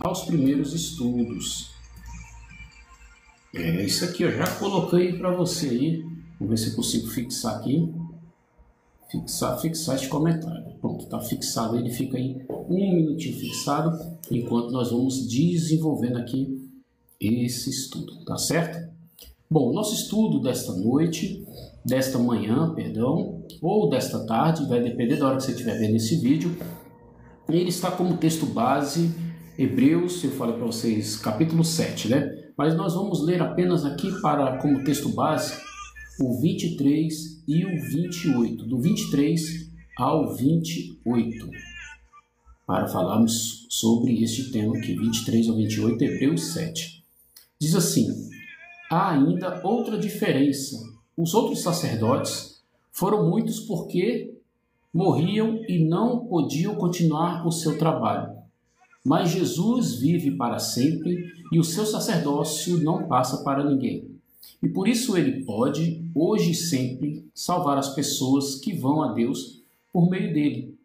aos primeiros estudos. Isso aqui eu já coloquei para você aí. Vamos ver se eu consigo fixar aqui. Fixar este comentário. Pronto, está fixado. Ele fica aí um minutinho fixado, enquanto nós vamos desenvolvendo aqui esse estudo, tá certo? Bom, nosso estudo desta noite, desta manhã, perdão, ou desta tarde, vai depender da hora que você estiver vendo esse vídeo. Ele está como texto base, Hebreus, eu falei para vocês, capítulo 7, né? Mas nós vamos ler apenas aqui como texto base o 23 e o 28, do 23 ao 28, para falarmos sobre este tema aqui, 23 ao 28, Hebreus 7. Diz assim: há ainda outra diferença. Os outros sacerdotes foram muitos porque morriam e não podiam continuar o seu trabalho. Mas Jesus vive para sempre e o seu sacerdócio não passa para ninguém. E por isso ele pode, hoje e sempre, salvar as pessoas que vão a Deus por meio dele.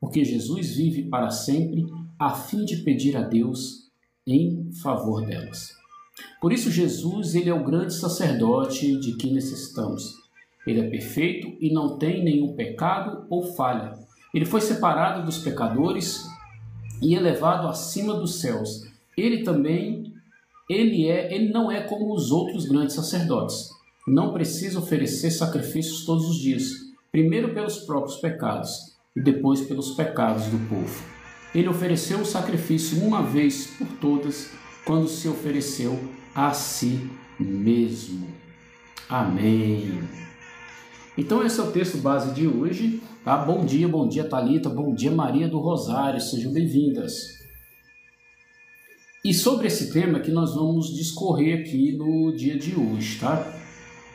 Porque Jesus vive para sempre a fim de pedir a Deus em favor delas. Por isso Jesus, ele é o grande sacerdote de que necessitamos. Ele é perfeito e não tem nenhum pecado ou falha. Ele foi separado dos pecadores e elevado acima dos céus. Ele não é como os outros grandes sacerdotes. Não precisa oferecer sacrifícios todos os dias, primeiro pelos próprios pecados e depois pelos pecados do povo. Ele ofereceu o sacrifício uma vez por todas, quando se ofereceu a si mesmo. Amém. Então esse é o texto base de hoje, tá? Bom dia Thalita, bom dia Maria do Rosário, sejam bem-vindas. E sobre esse tema que nós vamos discorrer aqui no dia de hoje, tá?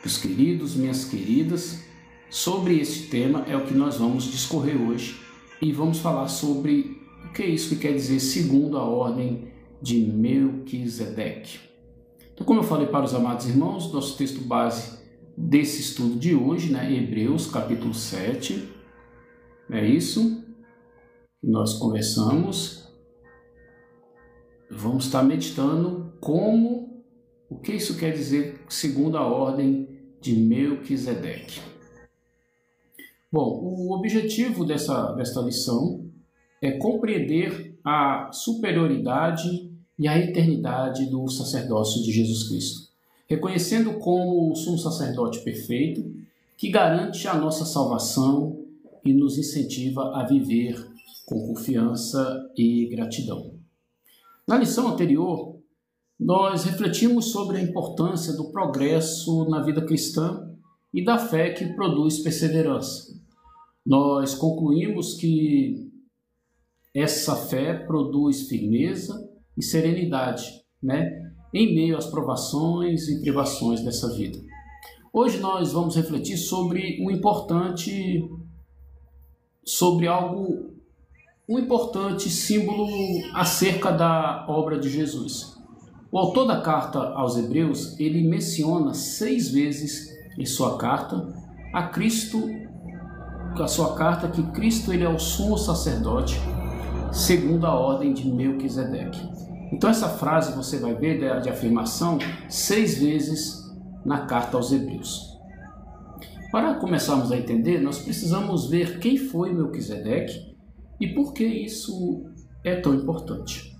Meus queridos, minhas queridas, sobre esse tema é o que nós vamos discorrer hoje e vamos falar sobre o que é isso que quer dizer segundo a ordem de Melquisedeque. Então, como eu falei para os amados irmãos, nosso texto base desse estudo de hoje, né, Hebreus capítulo 7, é isso que nós conversamos. Vamos estar meditando o que isso quer dizer segundo a ordem de Melquisedeque. Bom, o objetivo desta lição é compreender a superioridade e a eternidade do sacerdócio de Jesus Cristo, reconhecendo como o sumo sacerdote perfeito que garante a nossa salvação e nos incentiva a viver com confiança e gratidão. Na lição anterior, nós refletimos sobre a importância do progresso na vida cristã e da fé que produz perseverança. Nós concluímos que essa fé produz firmeza e serenidade, né, em meio às provações e privações dessa vida. Hoje nós vamos refletir sobre um importante símbolo acerca da obra de Jesus. O autor da carta aos Hebreus, ele menciona 6 vezes em sua carta que Cristo ele é o sumo sacerdote segundo a ordem de Melquisedeque. Então essa frase você vai ver de afirmação 6 vezes na carta aos Hebreus. Para começarmos a entender, nós precisamos ver quem foi Melquisedeque e por que isso é tão importante.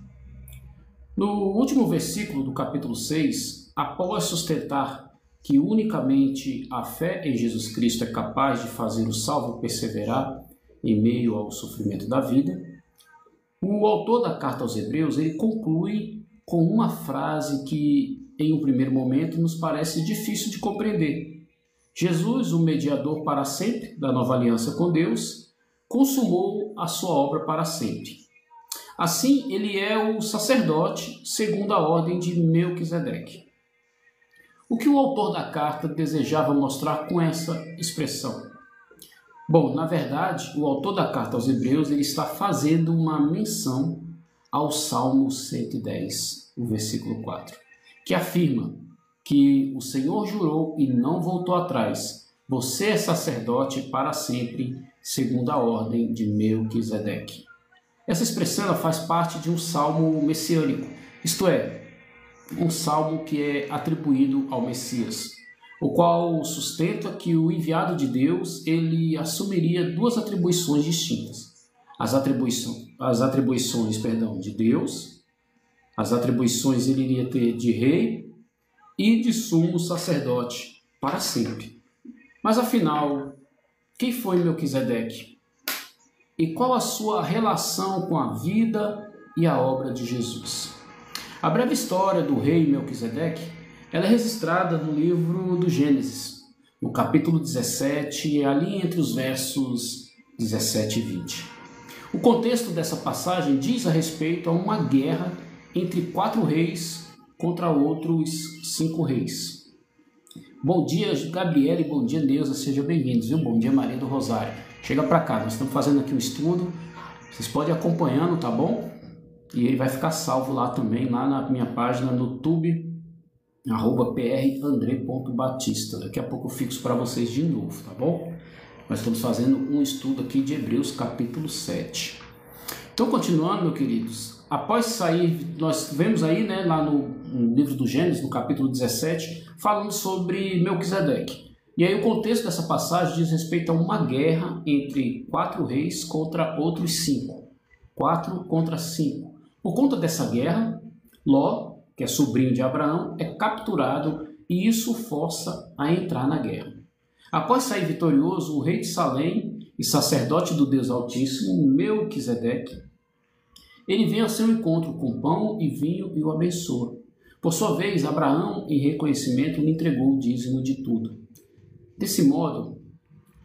No último versículo do capítulo 6, após sustentar que unicamente a fé em Jesus Cristo é capaz de fazer o salvo perseverar em meio ao sofrimento da vida, o autor da carta aos Hebreus ele conclui com uma frase que, em um primeiro momento, nos parece difícil de compreender. Jesus, o mediador para sempre da nova aliança com Deus, consumou a sua obra para sempre. Assim, ele é o sacerdote segundo a ordem de Melquisedeque. O que o autor da carta desejava mostrar com essa expressão? Bom, na verdade, o autor da carta aos Hebreus ele está fazendo uma menção ao Salmo 110, o versículo 4, que afirma que o Senhor jurou e não voltou atrás. Você é sacerdote para sempre, segundo a ordem de Melquisedeque. Essa expressão ela faz parte de um salmo messiânico, isto é, um salmo que é atribuído ao Messias, o qual sustenta que o enviado de Deus ele assumiria duas atribuições distintas. As atribuições de Deus, as atribuições ele iria ter de rei e de sumo sacerdote para sempre. Mas afinal, quem foi Melquisedeque? E qual a sua relação com a vida e a obra de Jesus? A breve história do rei Melquisedeque ela é registrada no livro do Gênesis, no capítulo 17, ali entre os versos 17 e 20. O contexto dessa passagem diz a respeito a uma guerra entre 4 reis contra outros 5 reis. Bom dia, Gabriela, e bom dia, Neuza, sejam bem-vindos, viu? Bom dia, Maria do Rosário. Chega para cá, nós estamos fazendo aqui um estudo, vocês podem ir acompanhando, tá bom? E ele vai ficar salvo lá também, lá na minha página no YouTube, @prandre.batista. Daqui a pouco eu fixo para vocês de novo, tá bom? Nós estamos fazendo um estudo aqui de Hebreus capítulo 7. Então, continuando, meus queridos, após sair, nós vemos aí, né, lá no livro do Gênesis, no capítulo 17, falando sobre Melquisedeque. E aí o contexto dessa passagem diz respeito a uma guerra entre 4 reis contra outros 5. 4 contra 5. Por conta dessa guerra, Ló, que é sobrinho de Abraão, é capturado e isso o força a entrar na guerra. Após sair vitorioso, o rei de Salém e sacerdote do Deus Altíssimo, Melquisedeque, ele vem ao seu encontro com pão e vinho e o abençoa. Por sua vez, Abraão, em reconhecimento, lhe entregou o dízimo de tudo. Desse modo,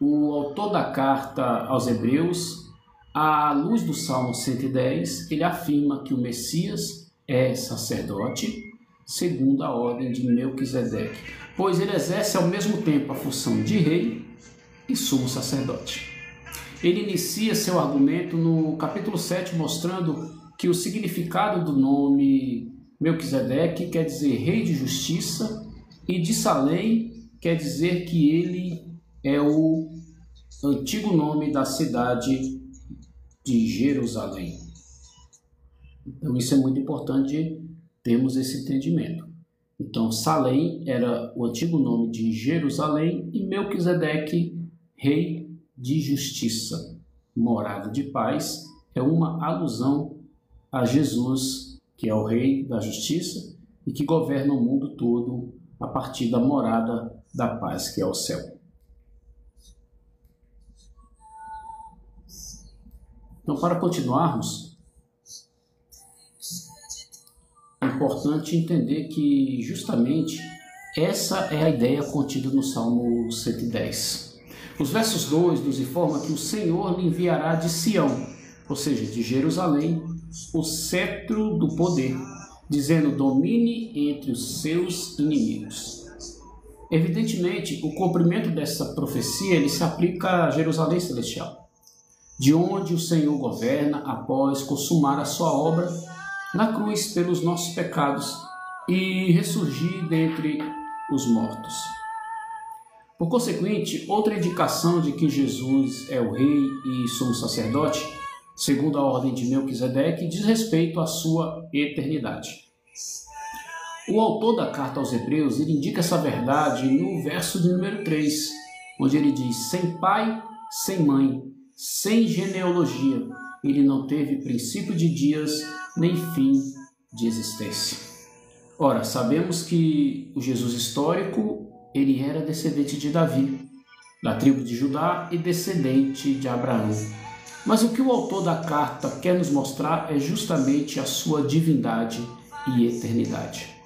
o autor da carta aos Hebreus, à luz do Salmo 110, ele afirma que o Messias é sacerdote segundo a ordem de Melquisedeque, pois ele exerce ao mesmo tempo a função de rei e sumo sacerdote. Ele inicia seu argumento no capítulo 7, mostrando que o significado do nome Melquisedeque quer dizer rei de justiça e de Salém quer dizer que ele é o antigo nome da cidade de Jerusalém. Então isso é muito importante termos esse entendimento. Então Salém era o antigo nome de Jerusalém e Melquisedeque, rei de justiça, morada de paz, é uma alusão a Jesus, que é o rei da justiça e que governa o mundo todo a partir da morada da paz, que é o céu. Então, para continuarmos, é importante entender que justamente essa é a ideia contida no Salmo 110. Os versos 2 nos informam que o Senhor lhe enviará de Sião, ou seja, de Jerusalém, o cetro do poder, dizendo: domine entre os seus inimigos. Evidentemente, o cumprimento dessa profecia ele se aplica a Jerusalém Celestial, de onde o Senhor governa após consumar a sua obra na cruz pelos nossos pecados e ressurgir dentre os mortos. Por consequente, outra indicação de que Jesus é o rei e sumo sacerdote, segundo a ordem de Melquisedeque, diz respeito à sua eternidade. O autor da carta aos Hebreus ele indica essa verdade no verso de número 3, onde ele diz: sem pai, sem mãe, sem genealogia, ele não teve princípio de dias, nem fim de existência. Ora, sabemos que o Jesus histórico ele era descendente de Davi, da tribo de Judá e descendente de Abraão. Mas o que o autor da carta quer nos mostrar é justamente a sua divindade e eternidade.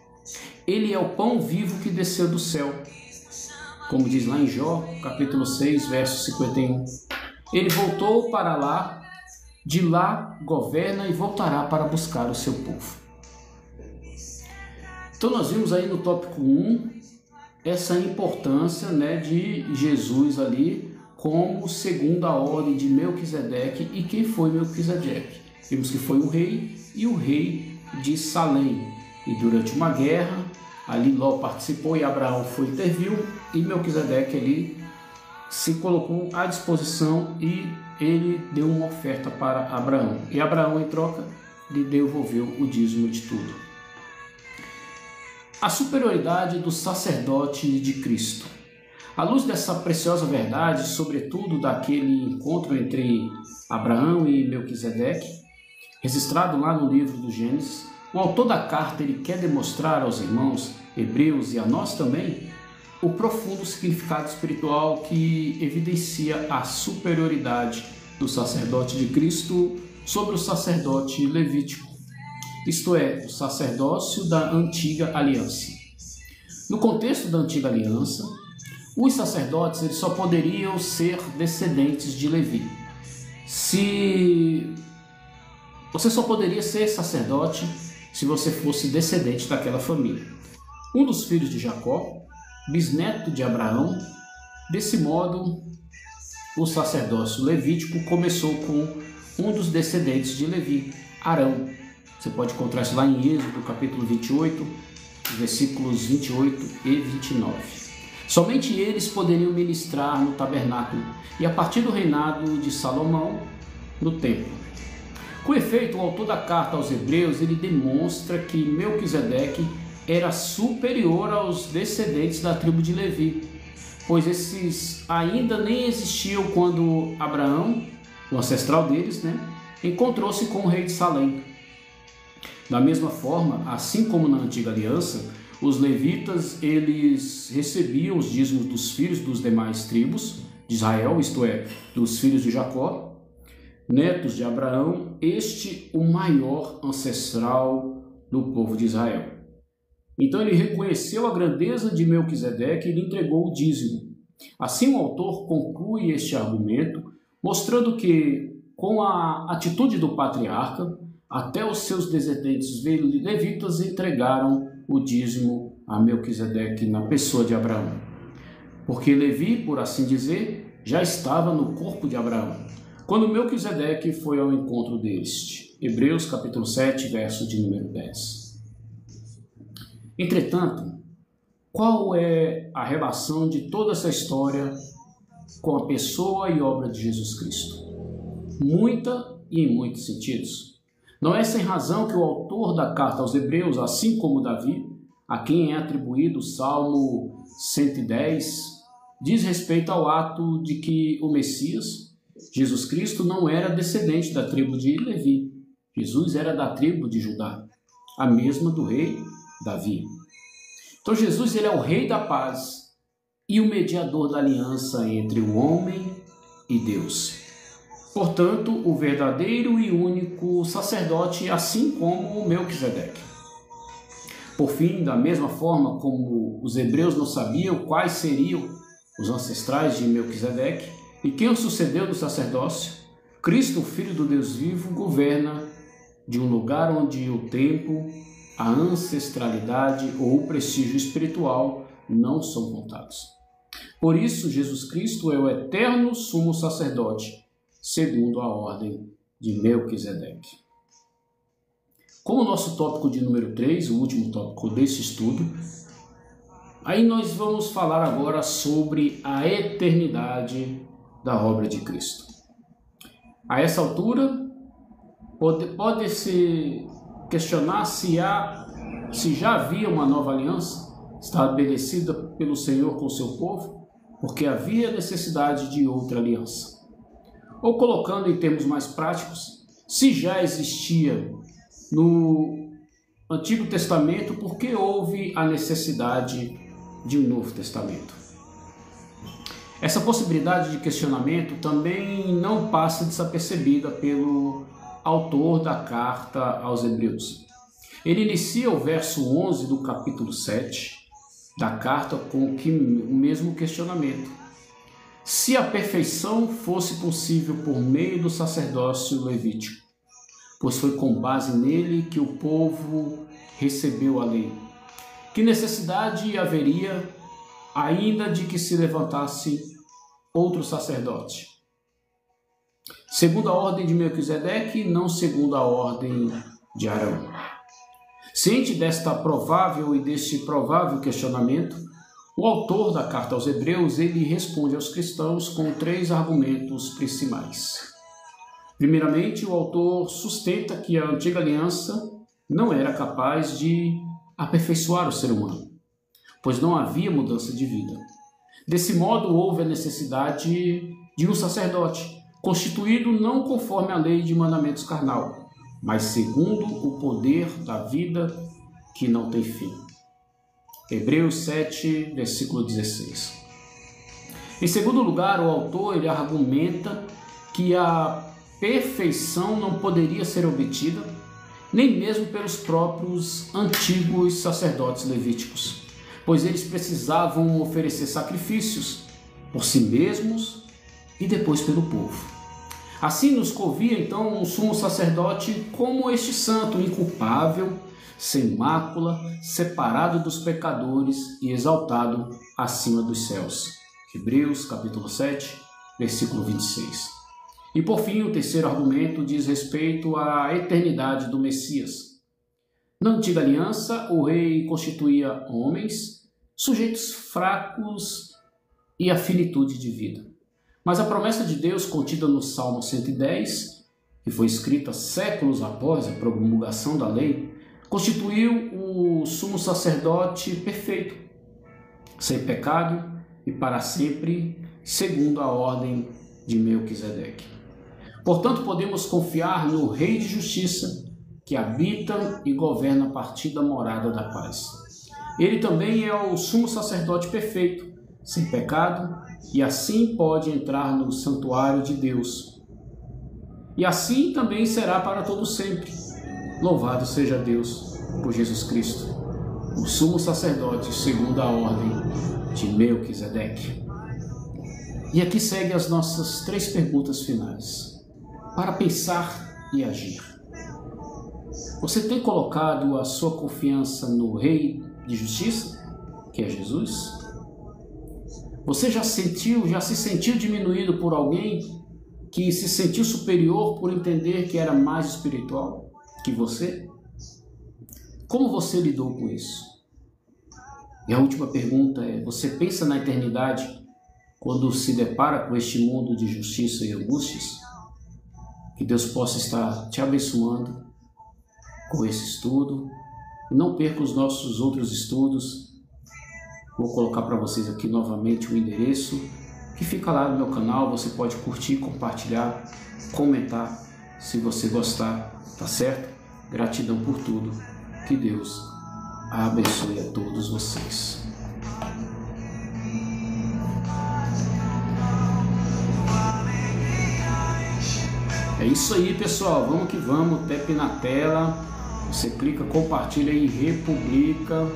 Ele é o pão vivo que desceu do céu, como diz lá em Jó, capítulo 6, verso 51. Ele voltou para lá, de lá governa e voltará para buscar o seu povo. Então nós vimos aí no tópico 1 essa importância, né, de Jesus ali como segundo a ordem de Melquisedeque. E quem foi Melquisedeque? Vimos que foi o rei e o rei de Salém. E durante uma guerra, ali Ló participou e Abraão foi interviu e Melquisedeque ali se colocou à disposição e ele deu uma oferta para Abraão. E Abraão, em troca, lhe devolveu o dízimo de tudo. A superioridade do sacerdote de Cristo. À luz dessa preciosa verdade, sobretudo daquele encontro entre Abraão e Melquisedeque, registrado lá no livro do Gênesis, o autor da carta ele quer demonstrar aos irmãos hebreus e a nós também o profundo significado espiritual que evidencia a superioridade do sacerdote de Cristo sobre o sacerdote levítico, isto é, o sacerdócio da antiga aliança. No contexto da antiga aliança, os sacerdotes eles só poderiam ser descendentes de Levi. Você só poderia ser sacerdote se você fosse descendente daquela família. Um dos filhos de Jacó, bisneto de Abraão, desse modo, o sacerdócio levítico começou com um dos descendentes de Levi, Arão. Você pode encontrar isso lá em Êxodo, capítulo 28, versículos 28 e 29. Somente eles poderiam ministrar no tabernáculo e a partir do reinado de Salomão, no templo. Com efeito, o autor da carta aos Hebreus ele demonstra que Melquisedeque era superior aos descendentes da tribo de Levi, pois esses ainda nem existiam quando Abraão, o ancestral deles, encontrou-se com o rei de Salém. Da mesma forma, assim como na antiga aliança, os levitas eles recebiam os dízimos dos filhos dos demais tribos de Israel, isto é, dos filhos de Jacó, netos de Abraão, este o maior ancestral do povo de Israel. Então ele reconheceu a grandeza de Melquisedeque e lhe entregou o dízimo. Assim o autor conclui este argumento, mostrando que, com a atitude do patriarca, até os seus descendentes levitas entregaram o dízimo a Melquisedeque na pessoa de Abraão. Porque Levi, por assim dizer, já estava no corpo de Abraão, quando Melquisedeque foi ao encontro deste. Hebreus capítulo 7, verso de número 10. Entretanto, qual é a relação de toda essa história com a pessoa e obra de Jesus Cristo? Muita e em muitos sentidos. Não é sem razão que o autor da carta aos Hebreus, assim como Davi, a quem é atribuído o Salmo 110, diz respeito ao ato de que o Messias, Jesus Cristo, não era descendente da tribo de Levi. Jesus era da tribo de Judá, a mesma do rei Davi. Então Jesus ele é o rei da paz e o mediador da aliança entre o homem e Deus. Portanto, o verdadeiro e único sacerdote, assim como o Melquisedeque. Por fim, da mesma forma como os hebreus não sabiam quais seriam os ancestrais de Melquisedeque e quem o sucedeu no sacerdócio, Cristo, o Filho do Deus vivo, governa de um lugar onde o tempo, a ancestralidade ou o prestígio espiritual não são contados. Por isso, Jesus Cristo é o eterno sumo sacerdote, segundo a ordem de Melquisedeque. Como nosso tópico de número 3, o último tópico desse estudo, aí nós vamos falar agora sobre a eternidade da obra de Cristo. A essa altura, pode-se questionar se já havia uma nova aliança estabelecida pelo Senhor com o seu povo, porque havia necessidade de outra aliança. Ou colocando em termos mais práticos, se já existia no Antigo Testamento, por que houve a necessidade de um Novo Testamento? Essa possibilidade de questionamento também não passa desapercebida pelo autor da carta aos Hebreus. Ele inicia o verso 11 do capítulo 7 da carta com o mesmo questionamento. Se a perfeição fosse possível por meio do sacerdócio levítico, pois foi com base nele que o povo recebeu a lei, que necessidade haveria ainda de que se levantasse outro sacerdote? Segundo a ordem de Melquisedeque, não segundo a ordem de Arão. Ciente desta provável e deste provável questionamento, o autor da carta aos Hebreus ele responde aos cristãos com 3 argumentos principais. Primeiramente, o autor sustenta que a antiga aliança não era capaz de aperfeiçoar o ser humano, pois não havia mudança de vida. Desse modo, houve a necessidade de um sacerdote, constituído não conforme a lei de mandamentos carnal, mas segundo o poder da vida que não tem fim. Hebreus 7, versículo 16. Em segundo lugar, o autor ele argumenta que a perfeição não poderia ser obtida nem mesmo pelos próprios antigos sacerdotes levíticos, pois eles precisavam oferecer sacrifícios por si mesmos e depois pelo povo. Assim nos convia então um sumo sacerdote como este santo, inculpável, sem mácula, separado dos pecadores e exaltado acima dos céus. Hebreus capítulo 7, versículo 26. E por fim, o terceiro argumento diz respeito à eternidade do Messias. Na antiga aliança, o rei constituía homens sujeitos fracos e à finitude de vida. Mas a promessa de Deus contida no Salmo 110, que foi escrita séculos após a promulgação da lei, constituiu o sumo sacerdote perfeito, sem pecado e para sempre, segundo a ordem de Melquisedeque. Portanto, podemos confiar no Rei de Justiça, que habita e governa a partir da morada da paz. Ele também é o sumo sacerdote perfeito, sem pecado, e assim pode entrar no santuário de Deus. E assim também será para todo sempre. Louvado seja Deus por Jesus Cristo, o sumo sacerdote segundo a ordem de Melquisedeque. E aqui segue as nossas 3 perguntas finais, para pensar e agir. Você tem colocado a sua confiança no Rei de Justiça, que é Jesus? Você já se sentiu diminuído por alguém que se sentiu superior por entender que era mais espiritual que você? Como você lidou com isso? E a última pergunta é: você pensa na eternidade quando se depara com este mundo de justiça e angústias? Que Deus possa estar te abençoando com esse estudo. Não perca os nossos outros estudos. Vou colocar para vocês aqui novamente o endereço que fica lá no meu canal. Você pode curtir, compartilhar, comentar se você gostar, tá certo? Gratidão por tudo. Que Deus abençoe a todos vocês. É isso aí, pessoal. Vamos que vamos. Tap na tela. Você clica, compartilha e republica.